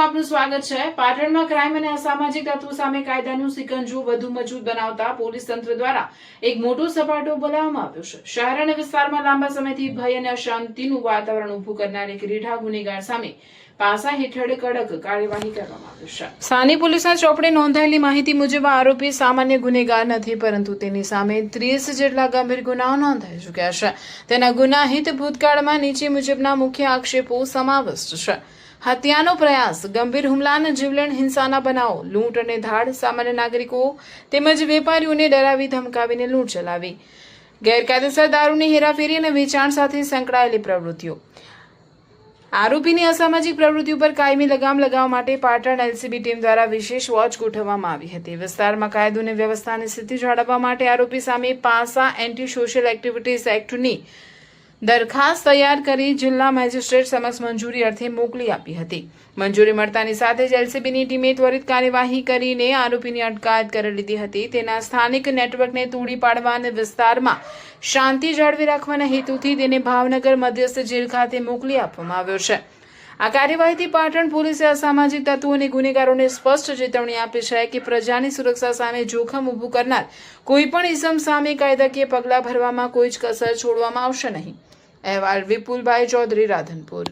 ન્યૂઝમાં આપનું સ્વાગત છે। પાટણમાં ક્રાઇમ અને અસામાજિક તત્વો સામે કાયદાનું સિકંજુ વધુ મજબૂત બનાવતા પોલીસ તંત્ર દ્વારા એક મોટો સપાટો બોલાવવામાં આવ્યો છે। શહેર અને વિસ્તારમાં લાંબા સમયથી ભય અને અશાંતિનું વાતાવરણ ઊભું કરનાર એક રીઢા ગુનેગાર સામે પાસા હેઠળ કડક કાર્યવાહી કરવામાં આવી છે। સ્થાનિક પોલીસના ચોપડે નોંધાયેલી માહિતી મુજબ આરોપી સામાન્ય ગુનેગાર નથી, પરંતુ તેની સામે 30 જેટલા ગંભીર ગુનાઓ નોંધાઈ ચૂક્યા છે। તેના ગુનાહિત ભૂતકાળમાં નીચે મુજબના મુખ્ય આક્ષેપો સમાવિષ્ટ છે: હત્યાનો પ્રયાસ, ગંભીર હુમલા અને જીવલેણ હિંસાના બનાવો, લૂંટ અને ધાડ, સામાન્ય નાગરિકો તેમજ વેપારીઓને ડરાવી ધમકાવીને લૂંટ ચલાવી, ગેરકાયદેસર દારૂની હેરાફેરી અને વેચાણ સાથે સંકળાયેલી પ્રવૃત્તિઓ। આરોપીની અસામાજિક પ્રવૃત્તિઓ પર કાયમી લગામ લગાવવા માટે પાટણ એલસીબી ટીમ દ્વારા વિશેષ વોચ ગોઠવવામાં આવી હતી। વિસ્તારમાં કાયદો અને વ્યવસ્થાની સ્થિતિ જાળવવા માટે આરોપી સામે પાસા એન્ટી સોશિયલ એક્ટિવિટીઝ એક્ટની દરખાસ્ત તૈયાર કરી જિલ્લા મેજિસ્ટ્રેટ સમક્ષ મંજૂરી અર્થે મોકલી આપી હતી। મંજૂરી મળતાની સાથે જ એલસીબીની ટીમે ત્વરિત કાર્યવાહી કરીને આરોપીની અટકાયત કરી લીધી હતી। તેના સ્થાનિક નેટવર્કને તોડી પાડવા અને વિસ્તારમાં શાંતિ જાળવી રાખવાના હેતુથી તેને ભાવનગર મધ્યસ્થ જેલ ખાતે મોકલી આપવામાં આવ્યો છે। આ કાર્યવાહીથી પાટણ પોલીસે અસામાજિક તત્વો અને ગુનેગારોને સ્પષ્ટ ચેતવણી આપી છે કે પ્રજાની સુરક્ષા સામે જોખમ ઊભું કરનાર કોઈપણ ઇસમ સામે કાયદાકીય પગલાં ભરવામાં કોઈ જ કસર છોડવામાં આવશે નહીં। અહેવાલ વિપુલભાઈ ચૌધરી, રાધનપુર।